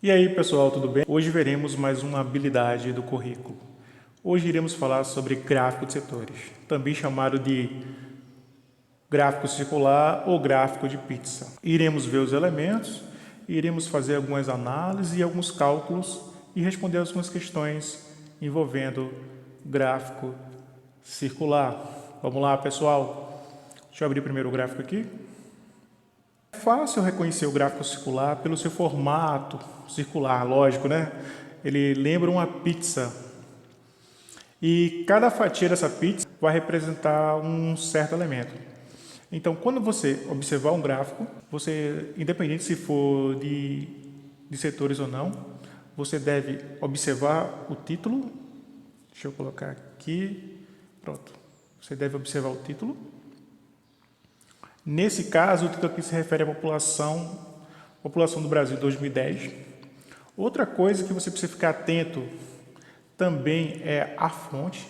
E aí pessoal, tudo bem? Hoje veremos mais uma habilidade do currículo. Hoje iremos falar sobre gráfico de setores, também chamado de gráfico circular ou gráfico de pizza. Iremos ver os elementos, iremos fazer algumas análises e alguns cálculos e responder algumas questões envolvendo gráfico circular. Vamos lá pessoal, deixa eu abrir primeiro o gráfico aqui. É fácil reconhecer o gráfico circular pelo seu formato circular, lógico, né? Ele lembra uma pizza. E cada fatia dessa pizza vai representar um certo elemento. Então, quando você observar um gráfico, você, independente se for de setores ou não, você deve observar o título. Deixa eu colocar aqui. Pronto. Você deve observar o título. Nesse caso, o título aqui se refere à população do Brasil 2010. Outra coisa que você precisa ficar atento também é a fonte.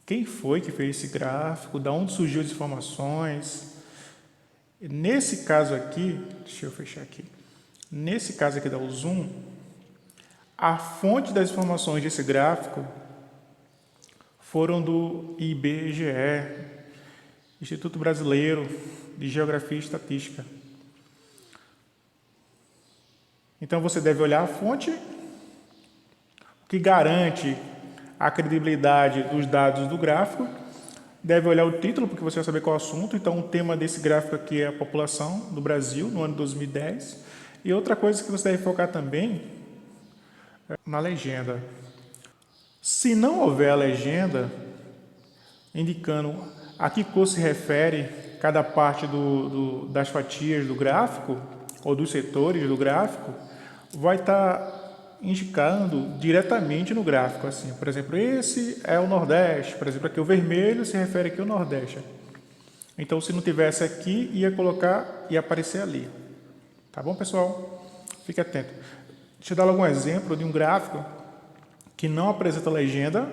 Quem foi que fez esse gráfico? De onde surgiu as informações? Nesse caso aqui, deixa eu fechar aqui. Nesse caso aqui, dá o zoom. A fonte das informações desse gráfico foram do IBGE, Instituto Brasileiro de Geografia e Estatística. Então você deve olhar a fonte, o que garante a credibilidade dos dados do gráfico. Deve olhar o título, porque você vai saber qual é o assunto. Então o tema desse gráfico aqui é a população do Brasil no ano 2010. E outra coisa que você deve focar também é na legenda. Se não houver a legenda indicando a que cor se refere cada parte das fatias do gráfico ou dos setores do gráfico, vai estar indicando diretamente no gráfico. Assim, por exemplo, esse é o Nordeste. Por exemplo, aqui o vermelho se refere aqui ao Nordeste. Então, se não tivesse aqui, ia aparecer ali. Tá bom, pessoal? Fique atento. Deixa eu dar algum exemplo de um gráfico que não apresenta legenda,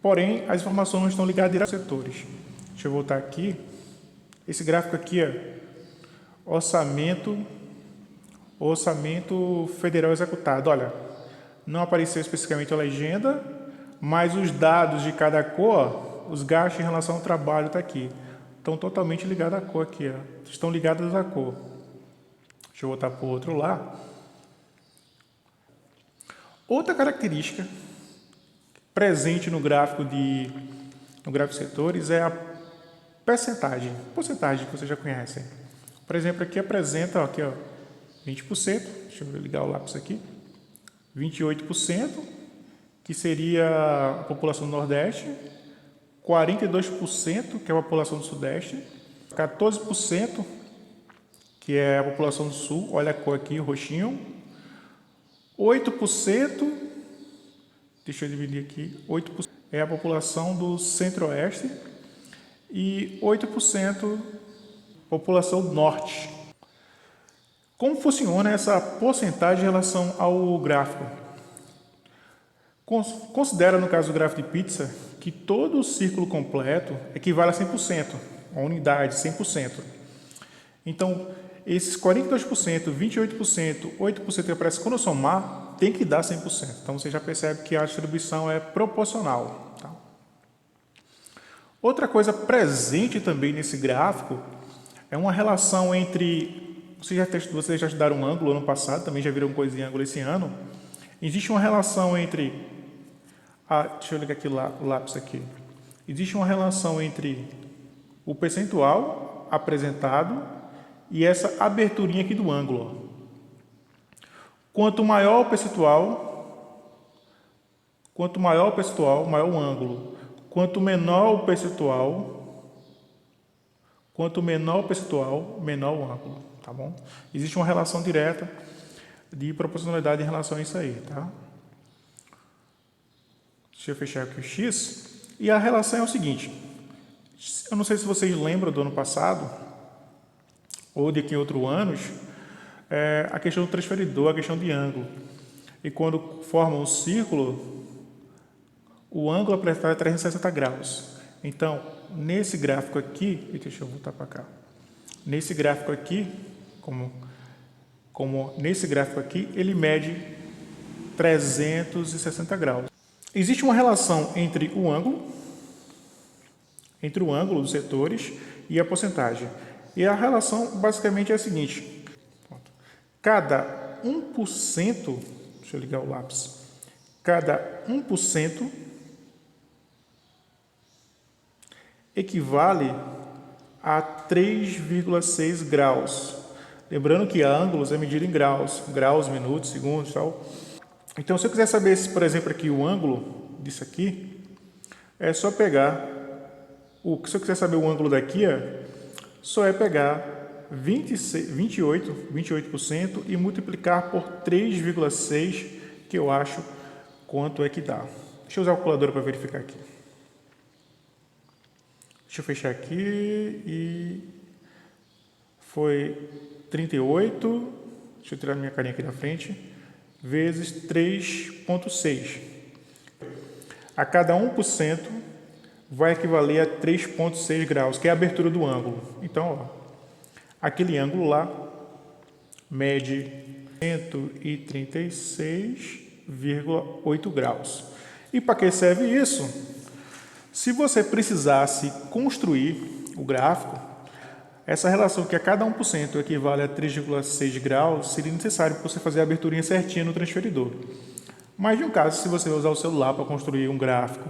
porém, as informações não estão ligadas direto aos setores. Deixa eu voltar aqui. Esse gráfico aqui é orçamento federal executado. Olha, não apareceu especificamente a legenda, mas os dados de cada cor, os gastos em relação ao trabalho está aqui. Estão totalmente ligados à cor aqui. Ó. Estão ligados à cor. Deixa eu voltar para o outro lá. Outra característica presente no gráfico de setores é a porcentagem que vocês já conhecem. Por exemplo, aqui apresenta aqui, ó, 20%, deixa eu ligar o lápis aqui, 28%, que seria a população do Nordeste, 42%, que é a população do Sudeste, 14%, que é a população do Sul, olha a cor aqui, o roxinho, 8%, deixa eu dividir aqui, 8% é a população do Centro-Oeste e 8% população do Norte. Como funciona essa porcentagem em relação ao gráfico? Considera, no caso do gráfico de pizza, que todo o círculo completo equivale a 100%, a unidade, 100%. Então, esses 42%, 28%, 8% que aparece quando eu somar, tem que dar 100%. Então, você já percebe que a distribuição é proporcional. Tá? Outra coisa presente também nesse gráfico é uma relação entre... Vocês já estudaram um ângulo ano passado, também já viram coisa em ângulo esse ano. Existe uma relação entre... deixa eu ligar aqui o lápis aqui. Existe uma relação entre o percentual apresentado e essa aberturinha aqui do ângulo. Quanto maior o percentual, maior o ângulo. Quanto menor o percentual, menor o ângulo. Tá bom? Existe uma relação direta de proporcionalidade em relação a isso aí. Tá? Deixa eu fechar aqui o X. E a relação é o seguinte. Eu não sei se vocês lembram do ano passado, ou de que outros anos, a questão do transferidor, a questão de ângulo. E quando forma um círculo, o ângulo apresentado é 360 graus. Então, nesse gráfico aqui, deixa eu voltar para cá. Nesse gráfico aqui, como nesse gráfico aqui, ele mede 360 graus. Existe uma relação entre o ângulo dos setores e a porcentagem. E a relação basicamente é a seguinte: cada 1%, deixa eu ligar o lápis, cada 1% equivale a 3,6 graus. Lembrando que ângulos é medido em graus, minutos, segundos e tal. Então, se eu quiser saber, por exemplo, aqui o ângulo disso aqui, é só pegar, se eu quiser saber o ângulo daqui, só é pegar 28% e multiplicar por 3,6, que eu acho quanto é que dá. Deixa eu usar a calculadora para verificar aqui. Deixa eu fechar aqui e foi 38, deixa eu tirar minha carinha aqui na frente, vezes 3,6. A cada 1% vai equivaler a 3,6 graus, que é a abertura do ângulo. Então, aquele ângulo lá mede 136,8 graus. E para que serve isso? Se você precisasse construir o gráfico, essa relação que a cada 1% equivale a 3,6 graus, seria necessário para você fazer a aberturinha certinha no transferidor. Mas, de um caso, se você vai usar o celular para construir um gráfico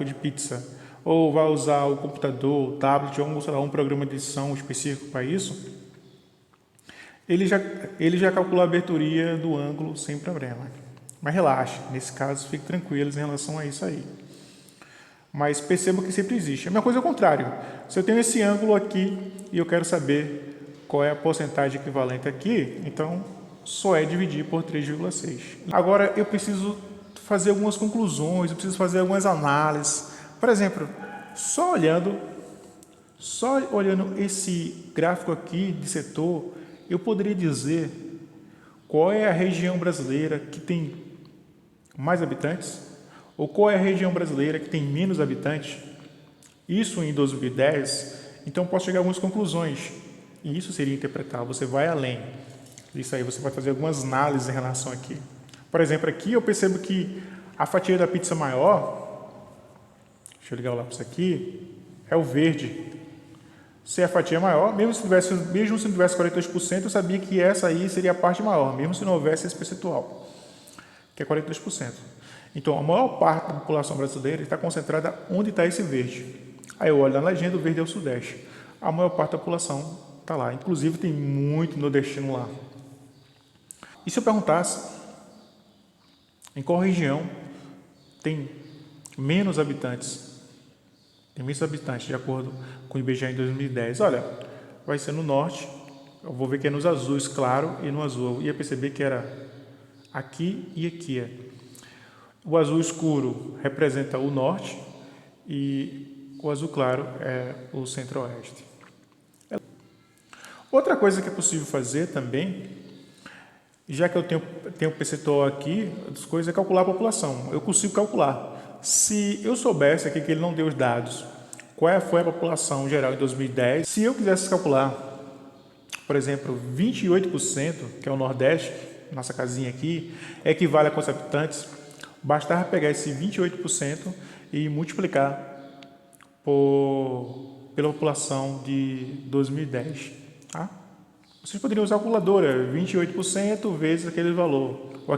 de pizza, ou vai usar o computador, o tablet, ou sei lá, um programa de edição específico para isso, ele já calcula a aberturia do ângulo sem problema. Mas relaxe, nesse caso, fique tranquilos em relação a isso aí. Mas perceba que sempre existe. A mesma coisa é o contrário. Se eu tenho esse ângulo aqui e eu quero saber qual é a porcentagem equivalente aqui, então só é dividir por 3,6. Agora eu preciso fazer algumas conclusões, eu preciso fazer algumas análises. Por exemplo, só olhando esse gráfico aqui de setor, eu poderia dizer qual é a região brasileira que tem mais habitantes, ou qual é a região brasileira que tem menos habitantes, isso em 2010, então posso chegar a algumas conclusões. E isso seria interpretar, você vai além. Isso aí você vai fazer algumas análises em relação aqui. Por exemplo, aqui eu percebo que a fatia da pizza maior, deixa eu ligar o lápis aqui, é o verde. Se a fatia é maior, mesmo se não tivesse 42%, eu sabia que essa aí seria a parte maior, mesmo se não houvesse esse percentual, que é 42%. Então, a maior parte da população brasileira está concentrada onde está esse verde. Aí eu olho na legenda, o verde é o Sudeste. A maior parte da população está lá. Inclusive, tem muito nordestino lá. E se eu perguntasse em qual região tem menos habitantes? Tem menos habitantes, de acordo com o IBGE em 2010. Olha, vai ser no norte. Eu vou ver que é nos azuis, claro, e no azul. Eu ia perceber que era aqui e aqui. O azul escuro representa o norte e o azul claro é o centro-oeste. Outra coisa que é possível fazer também, já que eu tenho o percentual aqui, as coisas é calcular a população. Eu consigo calcular. Se eu soubesse aqui que ele não deu os dados, qual foi a população geral em 2010, se eu quisesse calcular, por exemplo, 28%, que é o Nordeste, nossa casinha aqui, equivale a quantos habitantes? Bastava pegar esse 28% e multiplicar pela população de 2010. Tá? Vocês poderiam usar a calculadora, 28% vezes aquele valor, ou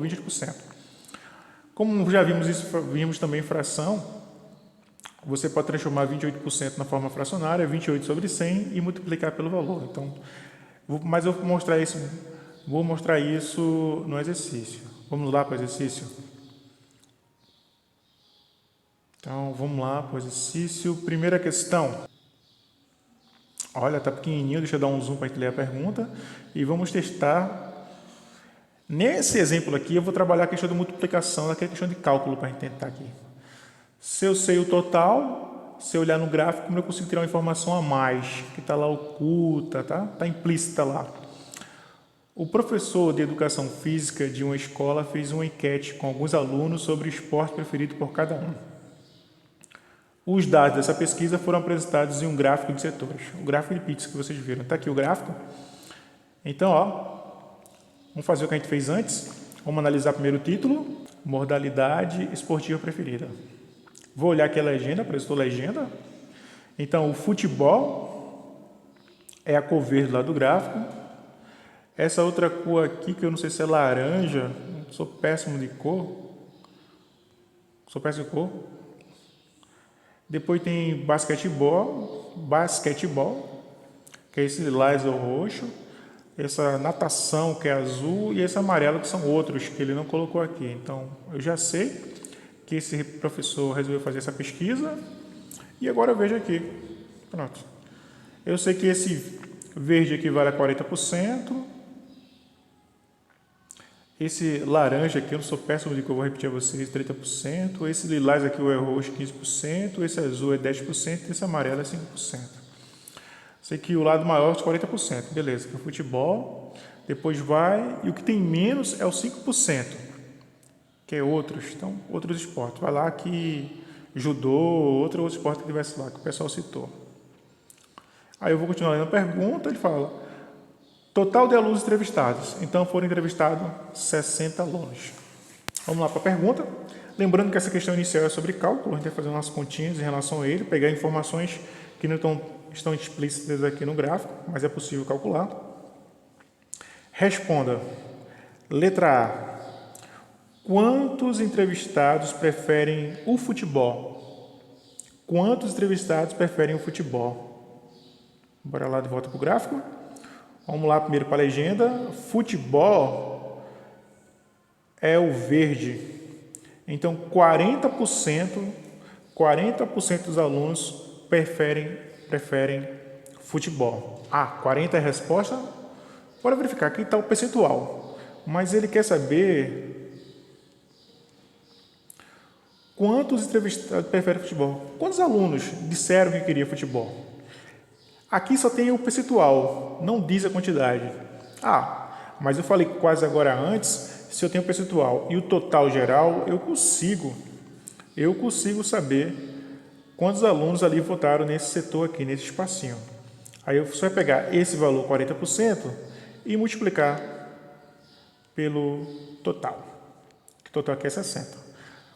28%. Como já vimos também em fração, você pode transformar 28% na forma fracionária, 28 sobre 100 e multiplicar pelo valor. Então, mas eu vou mostrar isso no exercício. Vamos lá para o exercício? Então, vamos lá para o exercício. Primeira questão. Olha, está pequenininho, deixa eu dar um zoom para a gente ler a pergunta. E vamos testar. Nesse exemplo aqui, eu vou trabalhar a questão de multiplicação, aquela questão de cálculo para a gente tentar aqui. Se eu sei o total, se eu olhar no gráfico, como eu consigo tirar uma informação a mais, que está lá oculta, tá? Está implícita lá. O professor de educação física de uma escola fez uma enquete com alguns alunos sobre o esporte preferido por cada um. Os dados dessa pesquisa foram apresentados em um gráfico de setores. O gráfico de pizza que vocês viram. Está aqui o gráfico. Então, ó, vamos fazer o que a gente fez antes. Vamos analisar primeiro o título, modalidade esportiva preferida. Vou olhar aqui a legenda, apresentou legenda. Então, o futebol é a cor verde lá do gráfico. Essa outra cor aqui, que eu não sei se é laranja, sou péssimo de cor. Depois tem basquetebol, que é esse lilás ou roxo. Essa natação, que é azul, e esse amarelo, que são outros, que ele não colocou aqui. Então, eu já sei que esse professor resolveu fazer essa pesquisa. E agora eu vejo aqui. Pronto. Eu sei que esse verde equivale a 40%. Esse laranja aqui, eu não sou péssimo de que eu vou repetir a vocês, 30%. Esse lilás aqui, o roxo, 15%. Esse azul é 10%. Esse amarelo é 5%. Sei que o lado maior é 40%. Beleza, que é o futebol. Depois vai, e o que tem menos é o 5%, que é outros. Então, outros esportes. Vai lá que judô, outro esporte que tivesse lá, que o pessoal citou. Aí eu vou continuar lendo a pergunta, ele fala: total de alunos entrevistados. Então, foram entrevistados 60 alunos. Vamos lá para a pergunta. Lembrando que essa questão inicial é sobre cálculo, a gente vai fazer umas continhas em relação a ele, pegar informações que não estão explícitas aqui no gráfico, mas é possível calcular. Responda. Letra A. Quantos entrevistados preferem o futebol? Quantos entrevistados preferem o futebol? Bora lá de volta para o gráfico. Vamos lá primeiro para a legenda. Futebol é o verde. Então, 40% dos alunos preferem futebol. 40 é a resposta. Bora verificar, aqui está o percentual. Mas ele quer saber quantos entrevistados preferem futebol. Quantos alunos disseram que queria futebol? Aqui só tem o percentual, não diz a quantidade. Mas eu falei quase agora antes, se eu tenho o percentual e o total geral, eu consigo saber quantos alunos ali votaram nesse setor aqui, nesse espacinho. Aí eu só vai pegar esse valor, 40%, e multiplicar pelo total. O total aqui é 60.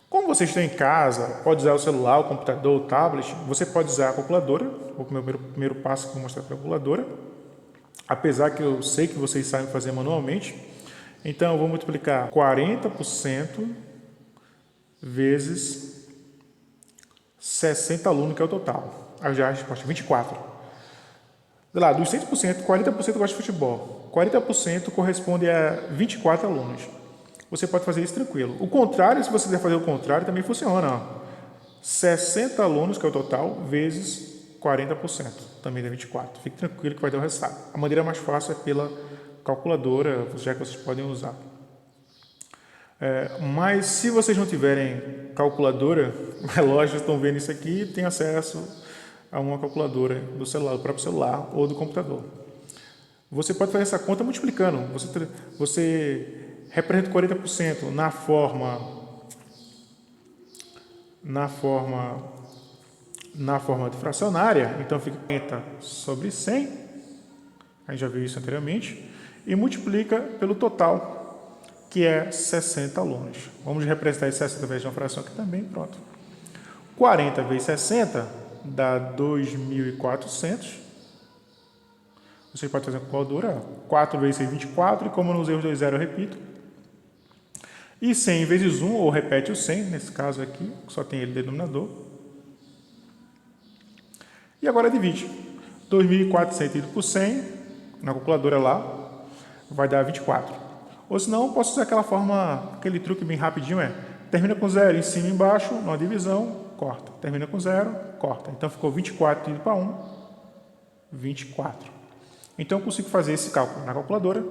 Como você está em casa, pode usar o celular, o computador, o tablet, você pode usar a calculadora. O meu primeiro passo que eu vou mostrar para a calculadora. Apesar que eu sei que vocês sabem fazer manualmente. Então, eu vou multiplicar 40% vezes 60 alunos, que é o total. Aí já a resposta é 24. Lá, dos 100%, 40% gosta de futebol. 40% corresponde a 24 alunos. Você pode fazer isso tranquilo. O contrário, se você quiser fazer o contrário, também funciona. 60 alunos, que é o total, vezes 40%, também dá 24. Fique tranquilo que vai dar o resultado. A maneira mais fácil é pela calculadora, já que vocês podem usar. Mas se vocês não tiverem calculadora, lógico, estão vendo isso aqui, tem acesso a uma calculadora do celular, do próprio celular ou do computador. Você pode fazer essa conta multiplicando. Você representa 40% na forma de fracionária, então fica 40 sobre 100, a gente já viu isso anteriormente, e multiplica pelo total, que é 60 alunos. Vamos representar esse 60 vezes uma fração aqui também, pronto. 40 vezes 60 dá 2.400. Você pode fazer a calculadora, 4 vezes 6, 24, e como eu não usei os dois zeros, eu repito. E 100 vezes 1, ou repete o 100, nesse caso aqui, só tem ele denominador. E agora divide. 2.400 dividido por 100, na calculadora lá, vai dar 24. Ou senão, posso usar aquela forma, aquele truque bem rapidinho, termina com 0 em cima e embaixo, numa divisão, corta. Termina com 0, corta. Então, ficou 24 dividido para 1, 24. Então, eu consigo fazer esse cálculo na calculadora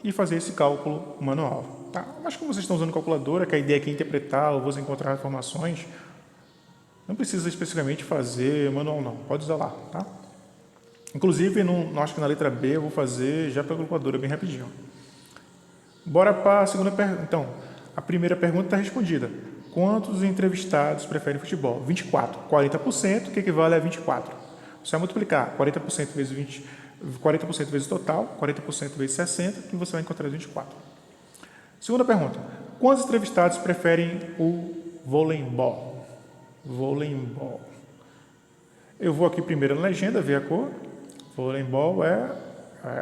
e fazer esse cálculo manual. Tá? Mas como vocês estão usando calculadora, que a ideia aqui é interpretar ou você encontrar informações, não precisa especificamente fazer manual, não. Pode usar lá. Tá? Inclusive, acho que na letra B eu vou fazer já pela calculadora, bem rapidinho. Bora para a segunda pergunta. Então, a primeira pergunta está respondida. Quantos entrevistados preferem futebol? 24. 40%, que equivale a 24. Você vai multiplicar 40% vezes 20, 40% vezes total, 40% vezes 60, que você vai encontrar 24. Segunda pergunta. Quantos entrevistados preferem o voleibol? Voleibol. Eu vou aqui primeiro na legenda, ver a cor. Voleibol é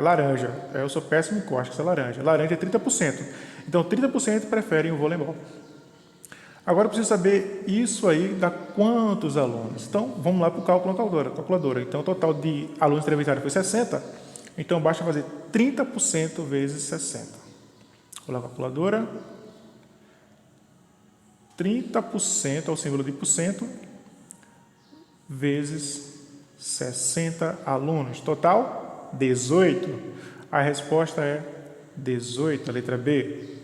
laranja. Eu sou péssimo em cor, acho que isso é laranja. Laranja é 30%. Então, 30% preferem o voleibol. Agora eu preciso saber isso aí dá quantos alunos. Então, vamos lá para o cálculo na calculadora. Então, o total de alunos entrevistados foi 60. Então, basta fazer 30% vezes 60. Vou lá na calculadora. 30% é o símbolo de porcento vezes 60 alunos. Total, 18. A resposta é 18, a letra B.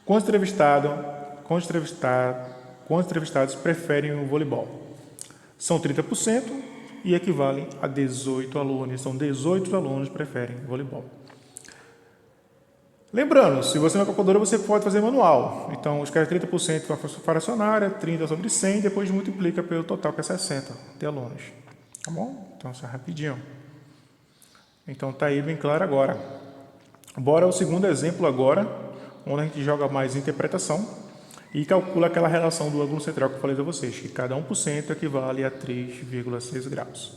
Quantos entrevistados preferem o voleibol? São 30% e equivalem a 18 alunos. São 18 alunos que preferem voleibol. Lembrando, se você não é calculadora, você pode fazer manual. Então, escreve 30% para a fracionária, 30 sobre 100, depois multiplica pelo total, que é 60 de alunos. Tá bom? Então, isso é rapidinho. Então, tá aí bem claro agora. Bora ao segundo exemplo agora, onde a gente joga mais interpretação e calcula aquela relação do ângulo central que eu falei para vocês, que cada 1% equivale a 3,6 graus.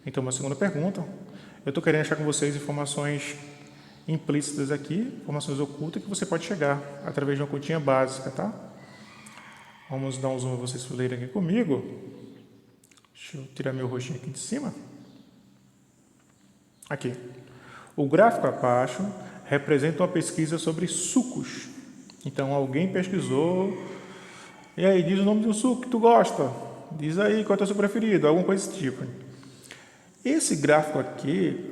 Então, uma segunda pergunta. Eu estou querendo achar com vocês informações implícitas aqui, informações ocultas que você pode chegar através de uma continha básica, tá? Vamos dar um zoom para vocês lerem aqui comigo. Deixa eu tirar meu rostinho aqui de cima. Aqui. O gráfico abaixo representa uma pesquisa sobre sucos. Então, alguém pesquisou. E aí, diz o nome de um suco que tu gosta. Diz aí qual é o teu suco preferido, alguma coisa desse tipo. Esse gráfico aqui,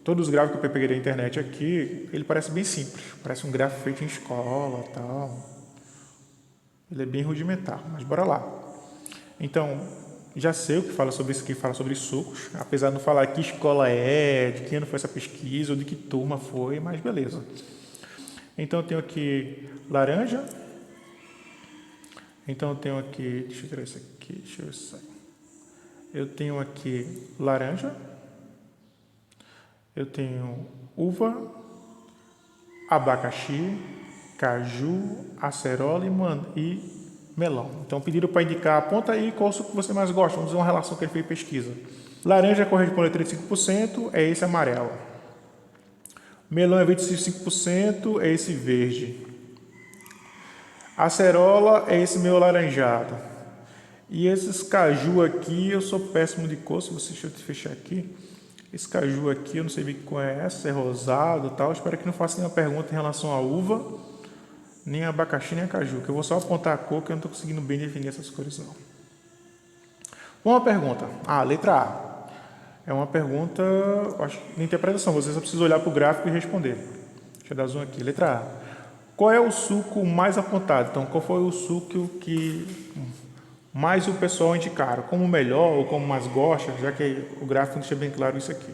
todos os gráficos que eu peguei da internet aqui, ele parece bem simples. Parece um gráfico feito em escola e tal. Ele é bem rudimentar, mas bora lá. Então, já sei o que fala sobre isso aqui, fala sobre sucos, apesar de não falar que escola é, de que ano foi essa pesquisa, ou de que turma foi, mas beleza. Então, eu tenho aqui laranja. Então, eu tenho aqui, deixa eu tirar isso aqui, deixa eu ver se sai. Eu tenho aqui laranja. Eu tenho uva, abacaxi, caju, acerola e melão. Então, pediram para indicar, aponta aí qual suco você mais gosta. Vamos dizer uma relação que ele fez pesquisa. Laranja corresponde a 35%, é esse amarelo. Melão é 25%, é esse verde. Acerola é esse meio alaranjado. E esses caju aqui, eu sou péssimo de cor, deixa eu te fechar aqui. Esse caju aqui, eu não sei bem qual é essa, é rosado e tal. Espero que não faça nenhuma pergunta em relação à uva, nem a abacaxi, nem a caju, que eu vou só apontar a cor, que eu não estou conseguindo bem definir essas cores, não. Uma pergunta. Letra A. É uma pergunta, acho, de interpretação. Você só precisa olhar para o gráfico e responder. Deixa eu dar zoom aqui. Letra A. Qual é o suco mais apontado? Então, qual foi o suco que mais o pessoal indicaram? Como melhor ou como mais gosta, já que o gráfico deixa bem claro isso aqui.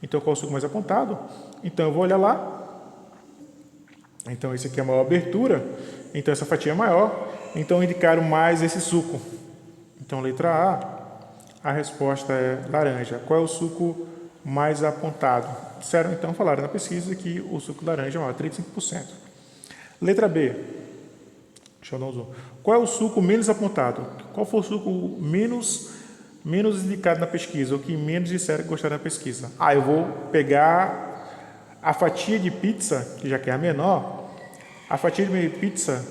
Então, qual é o suco mais apontado? Então, eu vou olhar lá. Então, esse aqui é a maior abertura. Então, essa fatia é maior. Então, indicaram mais esse suco. Então, letra A, a resposta é laranja. Qual é o suco mais apontado? Disseram, então, falaram na pesquisa que o suco laranja é maior, 35%. Letra B. Deixa eu dar um zoom. Qual é o suco menos apontado? Qual foi o suco menos indicado na pesquisa? Ou que menos disseram que gostaram da pesquisa? Eu vou pegar a fatia de pizza, que já que é a menor. A fatia de pizza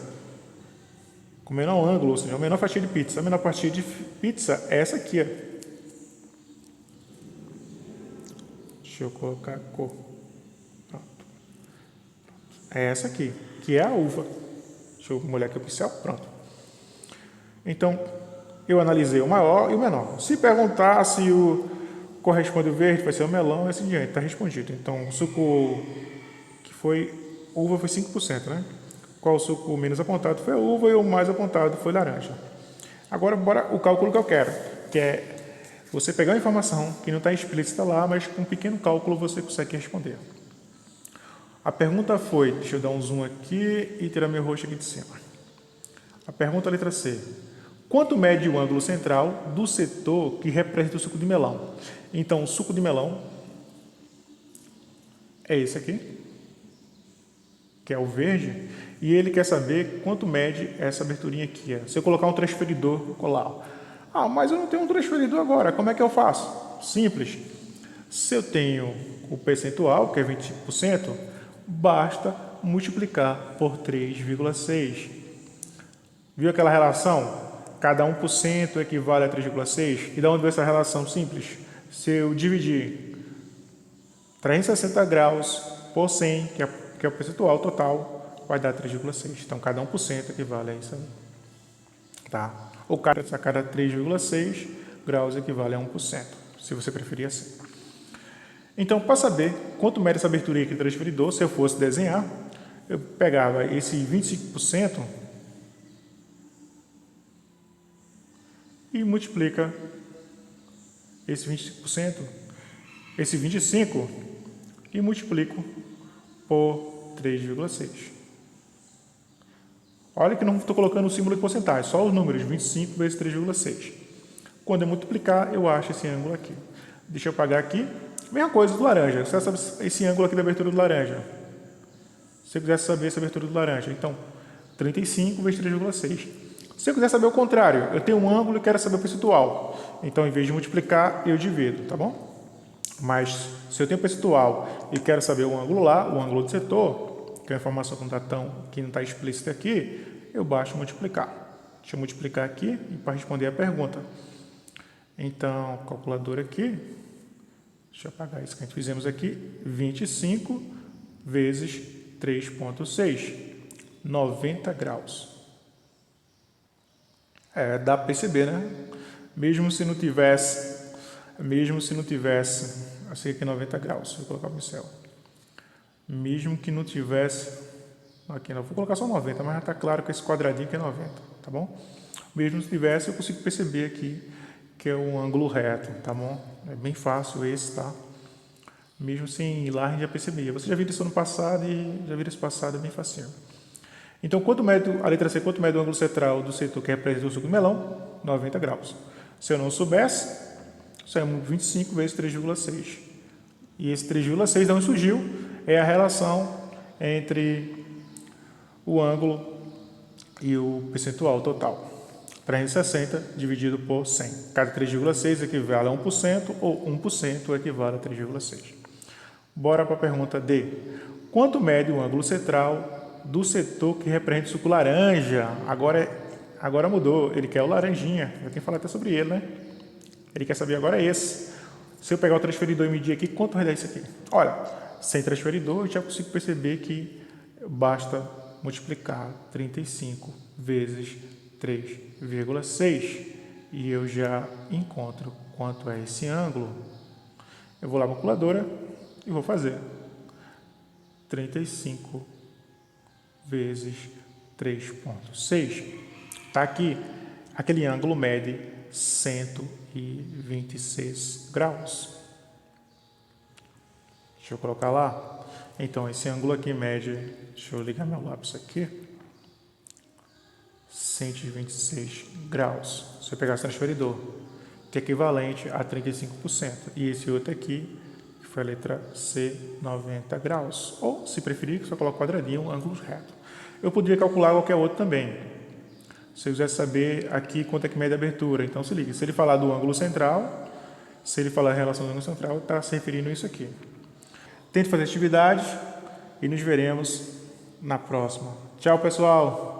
com o menor ângulo, ou seja, a menor fatia de pizza. A menor fatia de pizza é essa aqui. Deixa eu colocar a cor. Pronto. É essa aqui, que é a uva. Deixa eu molhar aqui o pincel. Pronto. Então, eu analisei o maior e o menor. Se perguntar se o corresponde ao verde, vai ser o melão e assim diante. Está respondido. Então, o suco que foi uva foi 5%, né? Qual o suco menos apontado foi a uva e o mais apontado foi laranja. Agora, bora o cálculo que eu quero, que é você pegar uma informação que não está explícita lá, mas com um pequeno cálculo você consegue responder. A pergunta foi, deixa eu dar um zoom aqui e tirar meu rosto aqui de cima. A pergunta letra C. Quanto mede o ângulo central do setor que representa o suco de melão? Então, o suco de melão é esse aqui, que é o verde, e ele quer saber quanto mede essa aberturinha aqui. Se eu colocar um transferidor colar, mas eu não tenho um transferidor agora, como é que eu faço? Simples. Se eu tenho o percentual, que é 25%, basta multiplicar por 3,6. Viu aquela relação? Cada 1% equivale a 3,6. E de onde veio essa relação simples? Se eu dividir 360 graus por 100, que é o percentual total, vai dar 3,6. Então, cada 1% equivale a isso aí. Tá? Ou cada 3,6 graus equivale a 1%, se você preferir assim. Então, para saber quanto mede essa abertura aqui do transferidor, se eu fosse desenhar, eu pegava esse 25% e multiplica esse 25%, esse 25% e multiplico por 3,6. Olha que não estou colocando o símbolo de porcentagem, só os números, 25 vezes 3,6. Quando eu multiplicar, eu acho esse ângulo aqui. Deixa eu apagar aqui. Mesma coisa do laranja. Você sabe esse ângulo aqui da abertura do laranja. Se você quiser saber essa abertura do laranja, então 35 vezes 3,6. Se eu quiser saber o contrário, eu tenho um ângulo e quero saber o percentual. Então, em vez de multiplicar, eu divido, tá bom? Mas, se eu tenho percentual e quero saber o ângulo lá, o ângulo do setor, que é uma informação que não está explícita aqui, eu baixo multiplicar. Deixa eu multiplicar aqui para responder a pergunta. Então, calculadora aqui, deixa eu apagar isso que a gente fizemos aqui, 25 vezes 3,6, 90 graus. Dá para perceber, né? Mesmo se não tivesse, assim aqui 90 graus, vou colocar no céu. Mesmo que não tivesse, aqui não, vou colocar só 90, mas já está claro que esse quadradinho aqui é 90, tá bom? Mesmo se tivesse, eu consigo perceber aqui que é um ângulo reto, tá bom? É bem fácil esse, tá? Mesmo sem ir lá, a gente já percebia. Você já viu isso no passado e já viu isso passado, é bem facinho. Então, a letra C, quanto mede o ângulo central do setor que representa o suco de melão? 90 graus. Se eu não soubesse, isso é 25 vezes 3,6. E esse 3,6 de onde surgiu é a relação entre o ângulo e o percentual total. 360 dividido por 100. Cada 3,6 equivale a 1%, ou 1% equivale a 3,6. Bora para a pergunta D. Quanto mede o ângulo central do setor que representa o suco laranja? Agora mudou, ele quer o laranjinha. Eu tenho que falar até sobre ele, né? Ele quer saber agora esse. Se eu pegar o transferidor e medir aqui, quanto vai dar isso aqui? Olha, sem transferidor, eu já consigo perceber que basta multiplicar 35 vezes 3,6 e eu já encontro quanto é esse ângulo. Eu vou lá na calculadora e vou fazer 35 vezes 3,6. Está aqui, aquele ângulo mede 126 graus. Deixa eu colocar lá. Então, esse ângulo aqui mede, deixa eu ligar meu lápis aqui, 126 graus. Se eu pegar esse transferidor, que é equivalente a 35%. E esse outro aqui, que foi a letra C, 90 graus. Ou, se preferir, só coloco quadradinho, ângulos retos. Eu poderia calcular qualquer outro também. Se eu quiser saber aqui quanto é que mede a abertura, então se liga. Se ele falar do ângulo central, se ele falar a relação do ângulo central, está se referindo a isso aqui. Tente fazer atividade e nos veremos na próxima. Tchau, pessoal!